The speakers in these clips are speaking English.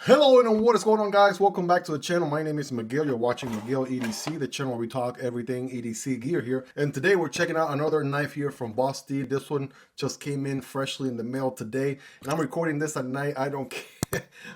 Hello and what is going on, guys? Welcome back to the channel. My name is Miguel. You're watching Miguel EDC, the channel where we talk everything EDC gear here. And today we're checking out another knife here from Vosteed. This one just came in freshly in the mail today. And I'm recording this at night. I don't care.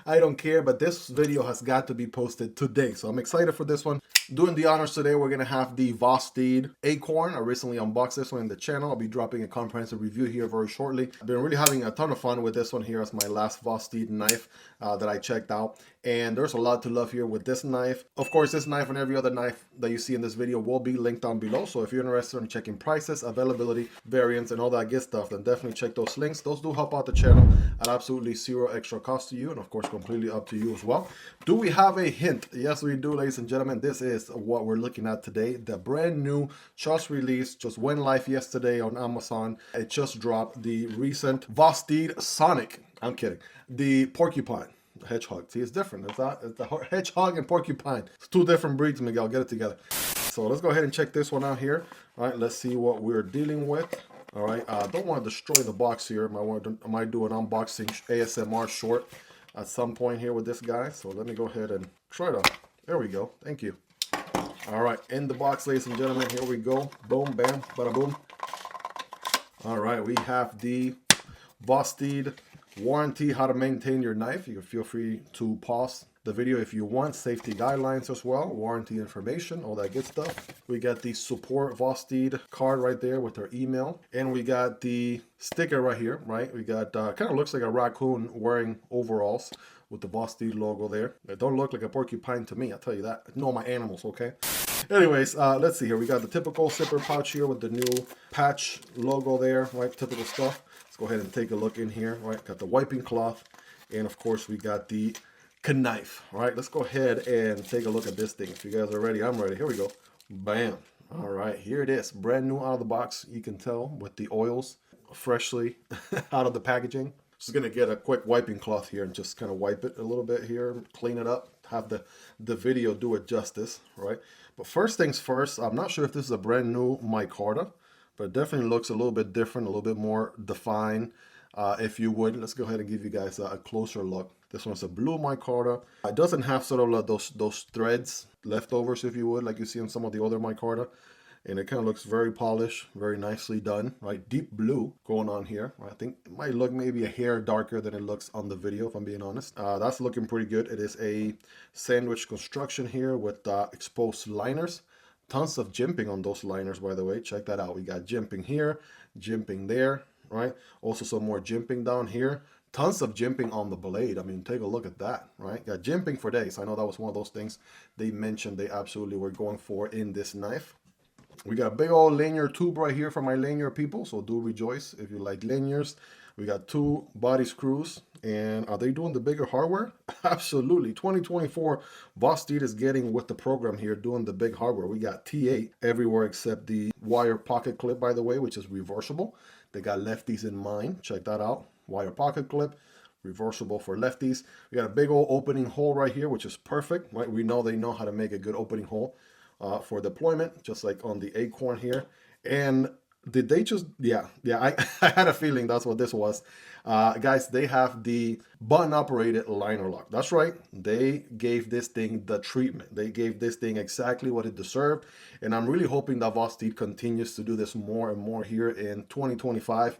I don't care, but this video has got to be posted today. So I'm excited for this one. Doing the honors today, we're going to have the Vosteed Acorn. I recently unboxed this one in the channel. I'll be dropping a comprehensive review here very shortly. I've been really having a ton of fun with this one here as my last Vosteed knife that I checked out. And there's a lot to love here with this knife. Of course, this knife and every other knife that you see in this video will be linked down below. So if you're interested in checking prices, availability, variants, and all that good stuff, then definitely check those links. Those do help out the channel at absolutely zero extra cost to you, and of course, completely up to you as well. Do we have a hint? Yes, we do, ladies and gentlemen. This is what we're looking at today. The brand new, just released, just went live yesterday on Amazon. It just dropped the recent Vosteed Sonic. I'm kidding. The Porcupine. Hedgehog. See, it's different. It's the hedgehog and porcupine. It's two different breeds, Miguel. Get it together. So let's go ahead and check this one out here. All right, let's see what we're dealing with. All right, don't want to destroy the box here. I might do an unboxing ASMR short at some point here with this guy. So let me go ahead and try to. There we go. Thank you. All right, in the box, ladies and gentlemen. Here we go. Boom, bam, bada boom. All right, we have the Vosteed warranty, how to maintain your knife. You can feel free to pause the video if you want. Safety guidelines as well, warranty information, all that good stuff. We got the support Vosteed card right there with their email, and we got the sticker right here, right? We got kind of looks like a raccoon wearing overalls with the Vosteed logo there. It don't look like a porcupine to me, I'll tell you that. I know my animals, okay? Anyways, let's see here. We got the typical zipper pouch here with the new patch logo there, right? Typical stuff. Go ahead and take a look in here, right? Got the wiping cloth, and of course we got the knife. All right, let's go ahead and take a look at this thing. If you guys are ready, I'm ready. Here we go. Bam. All right, here it is, brand new out of the box. You can tell with the oils freshly out of the packaging. Just gonna get a quick wiping cloth here and just kind of wipe it a little bit here, clean it up, have the video do it justice, right? But first things first, I'm not sure if this is a brand new micarta, but it definitely looks a little bit different, a little bit more defined, if you would. Let's go ahead and give you guys a closer look. This one's a blue micarta. It doesn't have sort of like those threads, leftovers, if you would, like you see on some of the other micarta. And it kind of looks very polished, very nicely done, right? Deep blue going on here. I think it might look maybe a hair darker than it looks on the video, if I'm being honest. That's looking pretty good. It is a sandwich construction here with exposed liners. Tons of jimping on those liners, by the way. Check that out. We got jimping here, jimping there, right? Also some more jimping down here. Tons of jimping on the blade. I mean, take a look at that, right? Got jimping for days. I know that was one of those things they mentioned they absolutely were going for in this knife. We got a big old lanyard tube right here for my lanyard people, so do rejoice if you like lanyards. We got two body screws. And are they doing the bigger hardware? Absolutely. 2024, Vosteed is getting with the program here, doing the big hardware. We got T8 everywhere except the wire pocket clip, by the way, which is reversible. They got lefties in mind. Check that out. Wire pocket clip, reversible for lefties. We got a big old opening hole right here, which is perfect, right? We know they know how to make a good opening hole for deployment, just like on the Acorn here. And did they just, yeah, I had a feeling that's what this was. Guys, they have the button operated liner lock. That's right. They gave this thing the treatment. They gave this thing exactly what it deserved. And I'm really hoping that Vosteed continues to do this more and more here in 2025.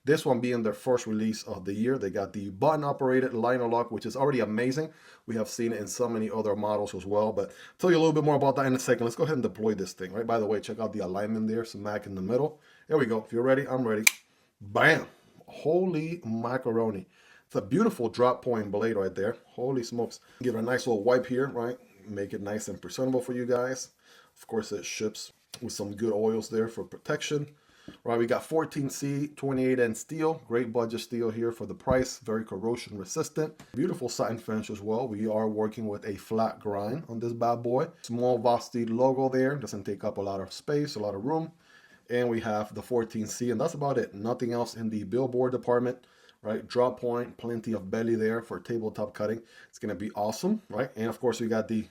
This one being their first release of the year. They got the button operated liner lock, which is already amazing. We have seen it in so many other models as well, but I'll tell you a little bit more about that in a second. Let's go ahead and deploy this thing, right? By the way, check out the alignment there, smack in the middle. There we go. If you're ready, I'm ready. Bam. Holy macaroni. It's a beautiful drop point blade right there. Holy smokes. Give it a nice little wipe here, right? Make it nice and presentable for you guys. Of course, it ships with some good oils there for protection. Right, we got 14C 28N steel. Great budget steel here for the price. Very corrosion resistant. Beautiful satin finish as well. We are working with a flat grind on this bad boy. Small Vosteed logo there. Doesn't take up a lot of space, a lot of room. And we have the 14C, and that's about it. Nothing else in the billboard department, right? Drop point, plenty of belly there for tabletop cutting. It's going to be awesome, right? And of course, we got the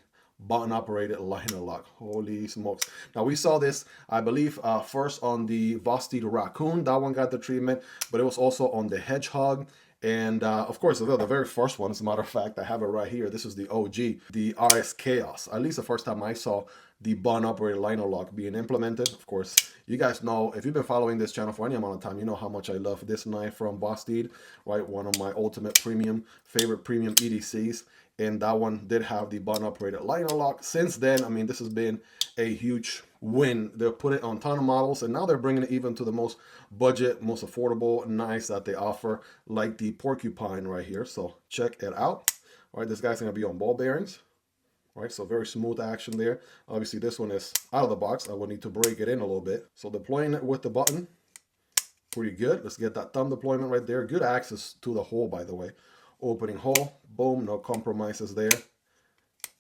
button operated liner lock. Holy smokes. Now we saw this, I believe, first on the Vosteed Raccoon. That one got the treatment, but it was also on the Hedgehog And of course, the very first one, as a matter of fact, I have it right here. This is the OG, the RSKAOS. At least the first time I saw the button operated liner lock being implemented. Of course, you guys know, if you've been following this channel for any amount of time, you know how much I love this knife from Vosteed, right? One of my ultimate favorite premium EDCs. And that one did have the button operated liner lock. Since then, I mean, this has been a huge win. They'll put it on a ton of models, and now they're bringing it even to the most budget, most affordable knives that they offer, like the Porcupine right here. So check it out. All right, this guy's gonna be on ball bearings. All right, so very smooth action there. Obviously, this one is out of the box. I will need to break it in a little bit. So deploying it with the button, pretty good. Let's get that thumb deployment right there. Good access to the hole, by the way. Opening hole, boom, no compromises there.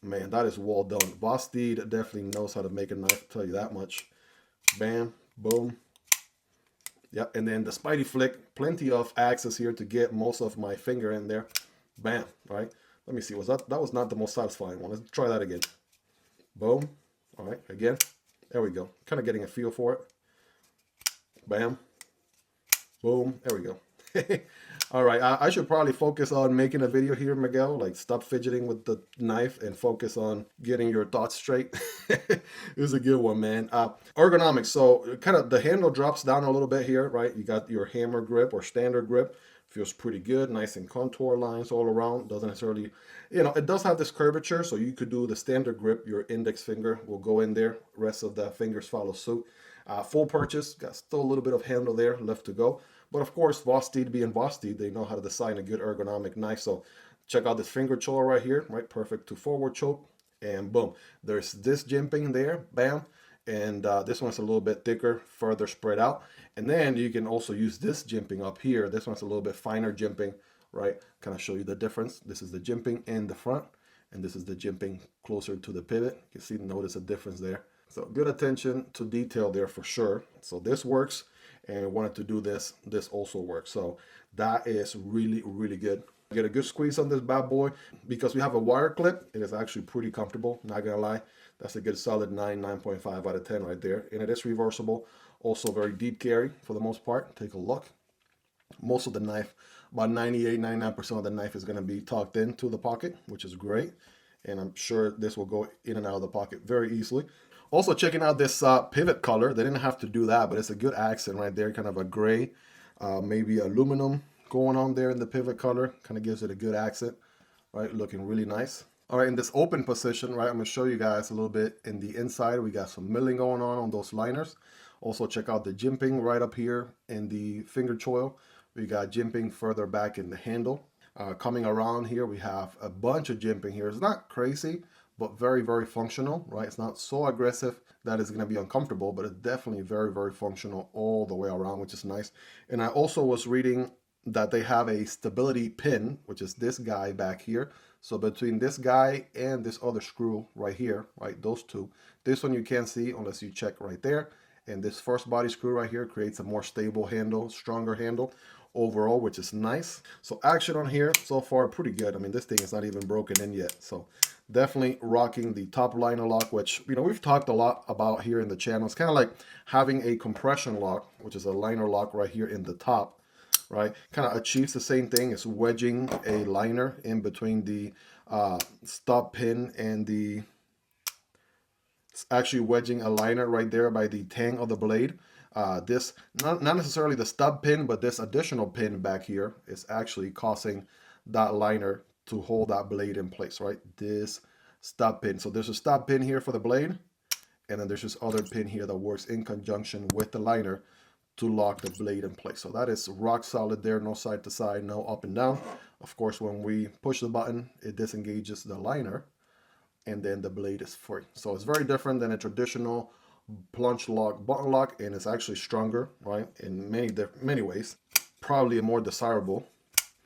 Man, that is well done. Vosteed definitely knows how to make a knife, I'll tell you that much. Bam, boom. Yep, and then the Spidey flick, plenty of access here to get most of my finger in there. Bam, right? Let me see, that was not the most satisfying one. Let's try that again. Boom. All right, again. There we go. Kind of getting a feel for it. Bam. Boom. There we go. All right, I should probably focus on making a video here, Miguel. Like, stop fidgeting with the knife and focus on getting your thoughts straight. It was a good one, man. Ergonomics. So kind of the handle drops down a little bit here, right? You got your hammer grip or standard grip. Feels pretty good. Nice and contour lines all around. Doesn't necessarily, you know, it does have this curvature. So you could do the standard grip. Your index finger will go in there. Rest of the fingers follow suit. Full purchase. Got still a little bit of handle there left to go. But of course, Vosteed being Vosteed, they know how to design a good ergonomic knife. So check out this finger choke right here, right? Perfect to forward choke. And boom, there's this jimping there, bam. And this one's a little bit thicker, further spread out. And then you can also use this jimping up here. This one's a little bit finer jimping, right? Kind of show you the difference. This is the jimping in the front, and this is the jimping closer to the pivot. You can see, notice a difference there. So good attention to detail there for sure. So this works. And I wanted to do this also works. So that is really, really good. Get a good squeeze on this bad boy. Because we have a wire clip, it is actually pretty comfortable, not gonna lie. That's a good solid 9.5 out of 10 right there. And it is reversible. Also very deep carry for the most part. Take a look. Most of the knife, about 99% of the knife is gonna be tucked into the pocket, which is great. And I'm sure this will go in and out of the pocket very easily. Also checking out this pivot color. They didn't have to do that, but it's a good accent right there. Kind of a gray, maybe aluminum going on there in the pivot color. Kind of gives it a good accent, right? Looking really nice. All right, in this open position, right, I'm gonna show you guys a little bit in the inside. We got some milling going on those liners. Also check out the jimping right up here in the finger choil. We got jimping further back in the handle. Coming around here, we have a bunch of jimping here. It's not crazy, but very, very functional, right? It's not so aggressive that it's gonna be uncomfortable, but it's definitely very, very functional all the way around, which is nice. And I also was reading that they have a stability pin, which is this guy back here. So between this guy and this other screw right here, right, those two, this one you can't see unless you check right there. And this first body screw right here creates a more stable handle, stronger handle overall, which is nice. So action on here so far pretty good. I mean, this thing is not even broken in yet. So definitely rocking the top liner lock, which, you know, we've talked a lot about here in the channel. It's kind of like having a compression lock, which is a liner lock right here in the top, right? Kind of achieves the same thing. It's wedging a liner in between the stop pin and the, it's actually wedging a liner right there by the tang of the blade. This, not necessarily the stub pin, but this additional pin back here is actually causing that liner to hold that blade in place, right? This stub pin. So there's a stub pin here for the blade, and then there's this other pin here that works in conjunction with the liner to lock the blade in place. So that is rock solid there, no side to side, no up and down. Of course, when we push the button, it disengages the liner, and then the blade is free. So it's very different than a traditional plunge lock button lock, and it's actually stronger, right, in many ways. Probably a more desirable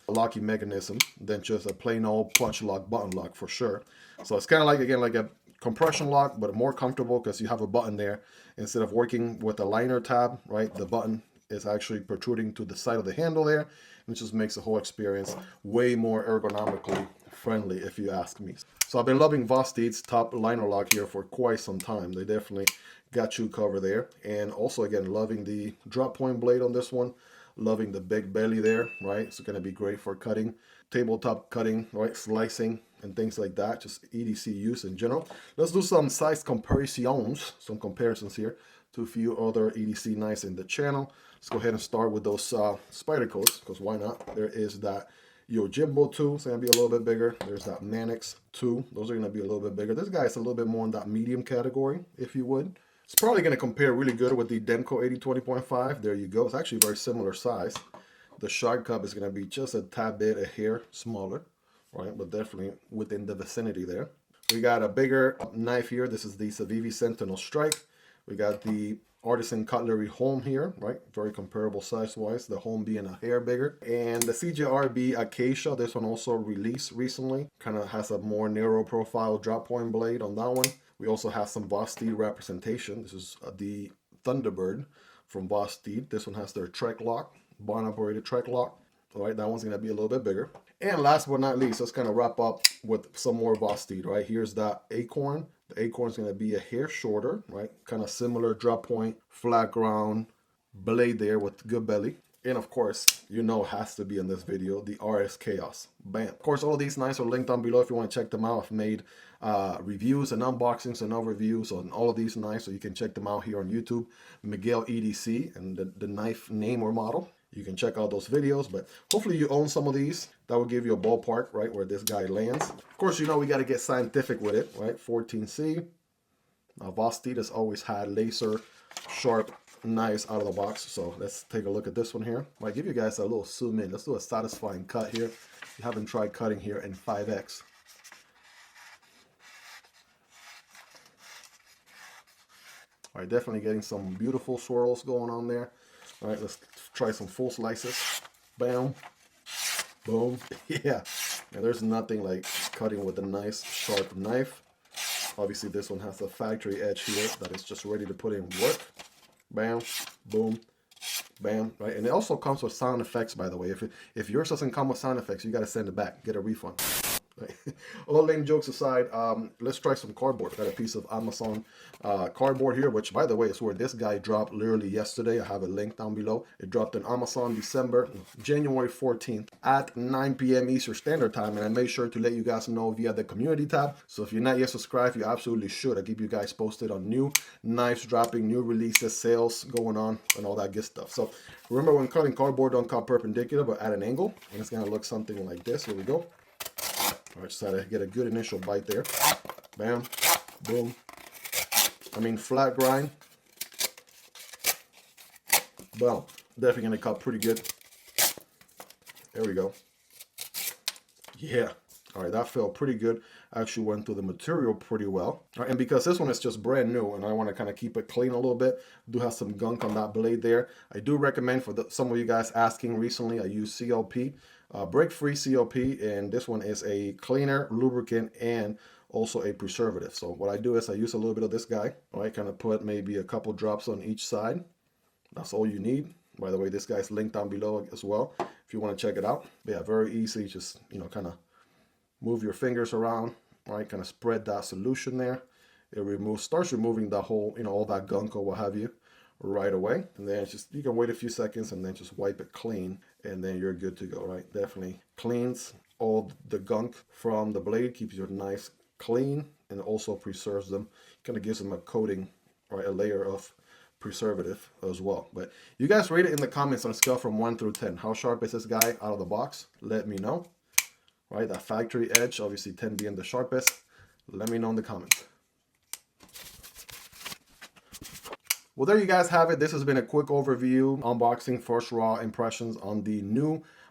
locking mechanism than just a plain old punch lock button lock for sure. So it's kind of like, again, like a compression lock, but more comfortable because you have a button there. Instead of working with a liner tab, right, the button is actually protruding to the side of the handle there, which just makes the whole experience way more ergonomically friendly, if you ask me. So I've been loving Vosteed's top liner lock here for quite some time. They definitely got you covered there. And also, again, loving the drop point blade on this one. Loving the big belly there, right? It's going to be great for cutting, tabletop cutting, right? Slicing and things like that, just EDC use in general. Let's do some size comparisons, some comparisons here to a few other EDC knives in the channel. Let's go ahead and start with those Spydercos, because why not? There is that Yojimbo 2, it's going to be a little bit bigger. There's that Manix 2, those are going to be a little bit bigger. This guy is a little bit more in that medium category, if you would. It's probably going to compare really good with the Demko AD 20.5. There you go. It's actually very similar size. The Shark Cub is going to be just a tad bit, a hair smaller, right? But definitely within the vicinity there. We got a bigger knife here. This is the Civivi Sentinel Strike. We got the Artisan Cutlery Holm here, right? Very comparable size-wise. The Holm being a hair bigger. And the CJRB Acacia, this one also released recently. Kind of has a more narrow profile drop point blade on that one. We also have some Vosteed representation. This is the Thunderbird from Vosteed. This one has their Trek lock, barn operated Trek lock. All right, that one's going to be a little bit bigger. And last but not least, let's kind of wrap up with some more Vosteed, right? Here's that Acorn. The Acorn is going to be a hair shorter, right? Kind of similar drop point, flat ground, blade there with good belly. And of course, you know, has to be in this video, the RSKAOS. Bam. Of course, all of these knives are linked down below if you want to check them out. I've made reviews and unboxings and overviews on all of these knives, so you can check them out here on YouTube. Miguel EDC and the knife name or model. You can check out those videos, but hopefully you own some of these. That will give you a ballpark, right, where this guy lands. Of course, you know, we got to get scientific with it, right? 14C. Now, Vosteed has always had laser sharp knives out of the box, so let's take a look at this one here. Might give you guys a little zoom in. Let's do a satisfying cut here. If you haven't tried cutting here in 5X. All right, definitely getting some beautiful swirls going on there. All right, let's try some full slices. Bam, boom. Yeah, there's nothing like cutting with a nice sharp knife. Obviously, this one has a factory edge here that is just ready to put in work. Bam, boom, bam, right? And it also comes with sound effects, by the way. If yours doesn't come with sound effects, you got to send it back, get a refund. Right? All lame jokes aside, let's try some cardboard. Got a piece of Amazon cardboard here, which, by the way, is where this guy dropped literally yesterday. I have a link down below. It dropped in Amazon January 14th at 9 p.m. Eastern Standard Time, and I made sure to let you guys know via the community tab. So if you're not yet subscribed, you absolutely should. I keep you guys posted on new knives dropping, new releases, sales going on, and all that good stuff. So remember, when cutting cardboard, don't cut perpendicular, but at an angle, and it's gonna look something like this. Here we go. All right, just try to get a good initial bite there. Bam, boom. I mean, flat grind. Well, definitely gonna cut pretty good. There we go. Yeah. All right, that felt pretty good. Actually went through the material pretty well. All right, and because this one is just brand new and I want to kind of keep it clean a little bit, do have some gunk on that blade there. I do recommend for some of you guys asking recently, I use CLP, break-free CLP, and this one is a cleaner, lubricant, and also a preservative. So what I do is I use a little bit of this guy. All right, kind of put maybe a couple drops on each side. That's all you need. By the way, this guy's linked down below as well if you want to check it out. But yeah, very easy. Just, you know, kind of move your fingers around, right? Kind of spread that solution there. It starts removing the whole, you know, all that gunk or what have you right away. And then it's just, you can wait a few seconds and then just wipe it clean and then you're good to go, right? Definitely cleans all the gunk from the blade, keeps your knives clean, and also preserves them. Kind of gives them a coating, right? A layer of preservative as well. But you guys rate it in the comments on a scale from 1 through 10. How sharp is this guy out of the box? Let me know. Right, that factory edge, obviously 10 being the sharpest. Let me know in the comments. Well, there you guys have it. This has been a quick overview, unboxing, first raw impressions on the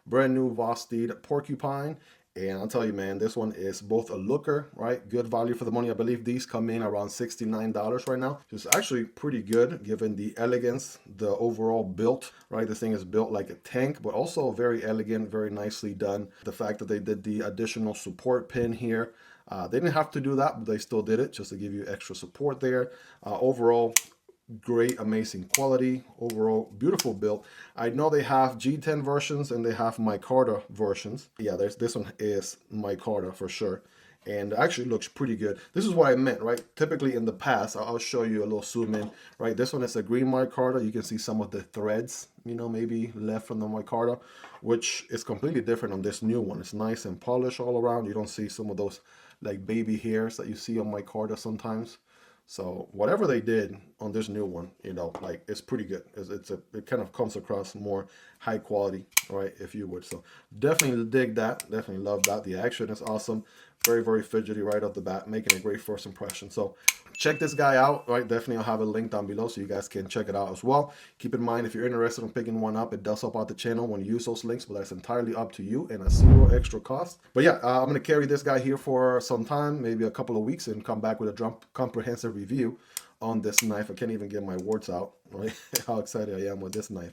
brand new Vosteed Porcupine. And I'll tell you, man, this one is both a looker, right? Good value for the money. I believe these come in around $69 right now. It's actually pretty good given the elegance, the overall built, right? This thing is built like a tank, but also very elegant, very nicely done. The fact that they did the additional support pin here. They didn't have to do that, but they still did it just to give you extra support there. Overall, great, amazing quality. Overall, beautiful build. I know they have G10 versions and they have micarta versions. Yeah, this one is micarta for sure. and actually looks pretty good. This is what I meant, right? Typically in the past, I'll show you a little zoom in, right? This one is a green micarta. You can see some of the threads, you know, maybe left from the micarta, which is completely different on this new one. It's nice and polished all around. You don't see some of those like baby hairs that you see on micarta sometimes. So whatever they did on this new one, you know, like it's pretty good. It kind of comes across more high quality, right, if you would. So definitely dig that. Definitely love that. The action is awesome. Very, very fidgety right off the bat, making a great first impression. So check this guy out, right? Definitely I'll have a link down below so you guys can check it out as well. Keep in mind, if you're interested in picking one up, it does help out the channel when you use those links, but that's entirely up to you and at zero extra cost. But yeah, I'm going to carry this guy here for some time, maybe a couple of weeks, and come back with a comprehensive review on this knife. I can't even get my words out, right? How excited I am with this knife.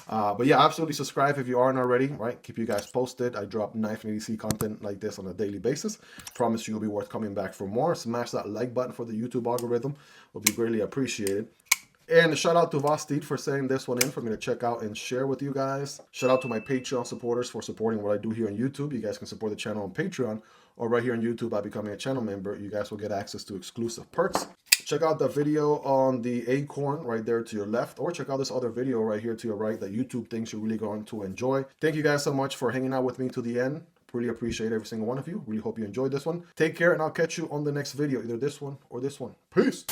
But yeah, absolutely subscribe if you aren't already, right? Keep you guys posted. I drop knife and EDC content like this on a daily basis. Promise you will be worth coming back for more. Smash that like button for the YouTube algorithm. Will be greatly appreciated. And a shout out to Vosteed for sending this one in for me to check out and share with you guys. Shout out to my Patreon supporters for supporting what I do here on YouTube. You guys can support the channel on Patreon or right here on YouTube by becoming a channel member. You guys will get access to exclusive perks. Check out the video on the Acorn right there to your left, or check out this other video right here to your right that YouTube thinks you're really going to enjoy. Thank you guys so much for hanging out with me to the end. Really appreciate every single one of you. Really hope you enjoyed this one. Take care, and I'll catch you on the next video, either this one or this one. Peace.